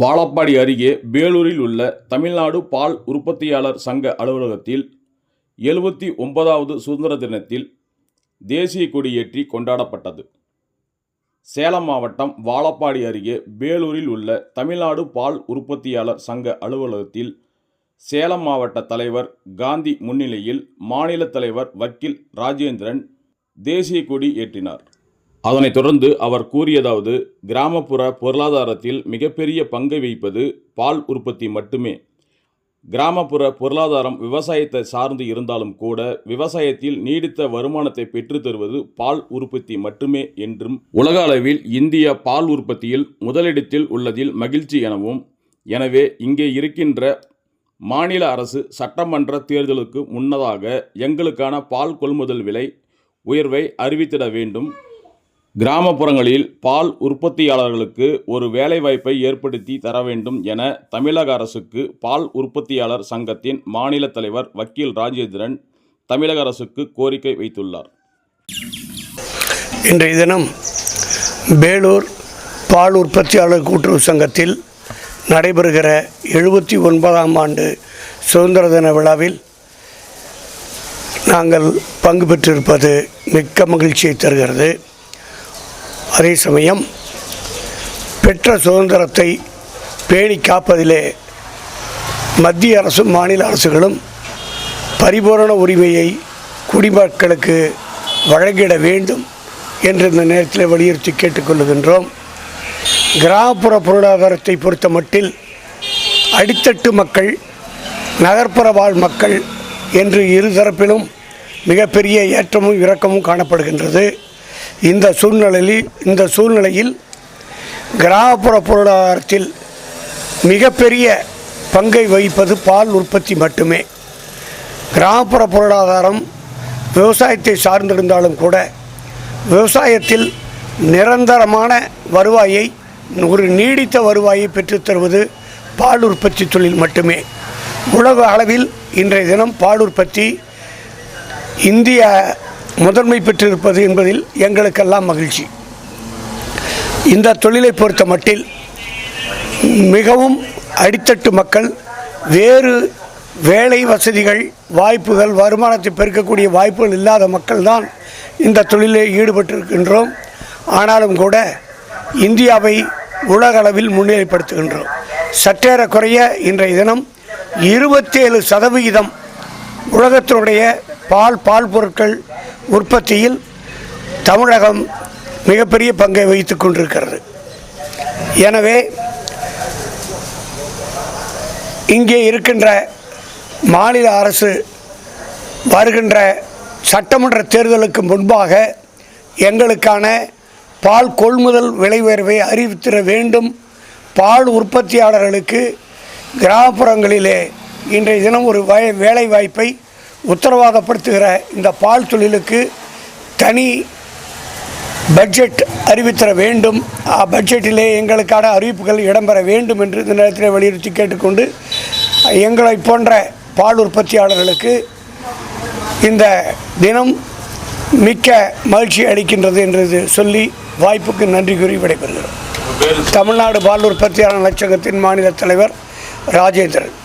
வாழப்பாடி அருகே வேலூரில் உள்ள தமிழ்நாடு பால் உற்பத்தியாளர் சங்க அலுவலகத்தில் 79வது சுதந்திர தினத்தில் தேசிய கொடியேற்றி கொண்டாடப்பட்டது. சேலம் மாவட்டம் வாழப்பாடி அருகே வேலூரில் உள்ள தமிழ்நாடு பால் உற்பத்தியாளர் சங்க அலுவலகத்தில் சேலம் மாவட்ட தலைவர் காந்தி முன்னிலையில் மாநில தலைவர் வக்கீல் ராஜேந்திரன் தேசிய கொடி ஏற்றினார். அதனைத் தொடர்ந்து அவர் கூறியதாவது, கிராமப்புற பொருளாதாரத்தில் மிகப்பெரிய பங்கை வகிப்பது பால் உற்பத்தி மட்டுமே. கிராமப்புற பொருளாதாரம் விவசாயத்தை சார்ந்து இருந்தாலும் கூட விவசாயத்தில் நீடித்த வருமானத்தை பெற்று தருவது பால் உற்பத்தி மட்டுமே என்றும், உலக அளவில் இந்தியா பால் உற்பத்தியில் முதலிடத்தில் உள்ளதில் மகிழ்ச்சி எனவும், எனவே இங்கே இருக்கின்ற மாநில அரசு சட்டமன்ற தேர்தலுக்கு முன்னதாக எங்களுக்கான பால் கொள்முதல் விலை உயர்வை அறிவித்திட வேண்டும். கிராமப்புறங்களில் பால் உற்பத்தியாளர்களுக்கு ஒரு வேலைவாய்ப்பை ஏற்படுத்தி தர வேண்டும் என தமிழக அரசுக்கு பால் உற்பத்தியாளர் சங்கத்தின் மாநில தலைவர் வக்கீல் ராஜேந்திரன் தமிழக அரசுக்கு கோரிக்கை வைத்துள்ளார். இன்றைய தினம் வேலூர் பால் உற்பத்தியாளர் கூட்டுறவு சங்கத்தில் நடைபெறுகிற 79ஆம் ஆண்டு சுதந்திர தின விழாவில் நாங்கள் பங்கு பெற்றிருப்பது மிக்க மகிழ்ச்சியை தருகிறது. அதே சமயம் பெற்ற சுதந்திரத்தை பேணி காப்பதிலே மத்திய அரசும் மாநில அரசுகளும் பரிபூரண உரிமையை குடிமக்களுக்கு வழங்கிட வேண்டும் என்று இந்த நேரத்தில் வலியுறுத்தி கேட்டுக்கொள்கின்றோம். கிராமப்புற பொருளாதாரத்தை பொறுத்த மட்டில் அடித்தட்டு மக்கள், நகர்ப்புற வாழ் மக்கள் என்று இருதரப்பிலும் மிகப்பெரிய ஏற்றமும் இறக்கமும் காணப்படுகின்றது. இந்த சூழ்நிலையில் கிராமப்புற பொருளாதாரத்தில் மிகப்பெரிய பங்கை வகிப்பது பால் உற்பத்தி மட்டுமே. கிராமப்புற பொருளாதாரம் விவசாயத்தை சார்ந்திருந்தாலும் கூட விவசாயத்தில் நிரந்தரமான வருவாயை, ஒரு நீடித்த வருவாயை பெற்றுத்தருவது பால் உற்பத்தி தொழில் மட்டுமே. உலக அளவில் இன்றைய தினம் பால் உற்பத்தி இந்தியா முதன்மை பெற்றிருப்பது என்பதில் எங்களுக்கெல்லாம் மகிழ்ச்சி. இந்த தொழிலை பொறுத்த மட்டில் மிகவும் அடித்தட்டு மக்கள், வேறு வேலை வசதிகள், வாய்ப்புகள், வருமானத்தை பெருக்கக்கூடிய வாய்ப்புகள் இல்லாத மக்கள்தான் இந்த தொழிலில் ஈடுபட்டிருக்கின்றோம். ஆனாலும் கூட இந்தியாவை உலக அளவில் முன்னிலைப்படுத்துகின்றோம். சற்றேறக்குறைய இன்றைய தினம் 27% உலகத்தினுடைய பால் பொருட்கள் உற்பத்தியில் தமிழகம் மிகப்பெரிய பங்கை வகித்துக் கொண்டிருக்கிறது. எனவே இங்கே இருக்கின்ற மாநில அரசு வருகின்ற சட்டமன்ற தேர்தலுக்கு முன்பாக எங்களுக்கான பால் கொள்முதல் விலை உயர்வை அறிவித்திட வேண்டும். பால் உற்பத்தியாளர்களுக்கு கிராமப்புறங்களிலே இன்றைய தினம் ஒரு வேலை வாய்ப்பை உத்தரவாதப்படுத்துகிற இந்த பால் தொழிலுக்கு தனி பட்ஜெட் அறிவித்திட வேண்டும். பட்ஜெட்டிலே எங்களுக்கான அறிவிப்புகள் இடம்பெற வேண்டும் என்று இந்த நேரத்தில் வலியுறுத்தி கேட்டுக்கொண்டு, எங்களை போன்ற பால் உற்பத்தியாளர்களுக்கு இந்த தினம் மிக்க மகிழ்ச்சி அளிக்கின்றது என்று சொல்லி வாய்ப்புக்கு நன்றி கூறி விடைபெறுகிறோம். தமிழ்நாடு பால் உற்பத்தியாளர் சங்கத்தின் மாநில தலைவர் ராஜேந்திரன்.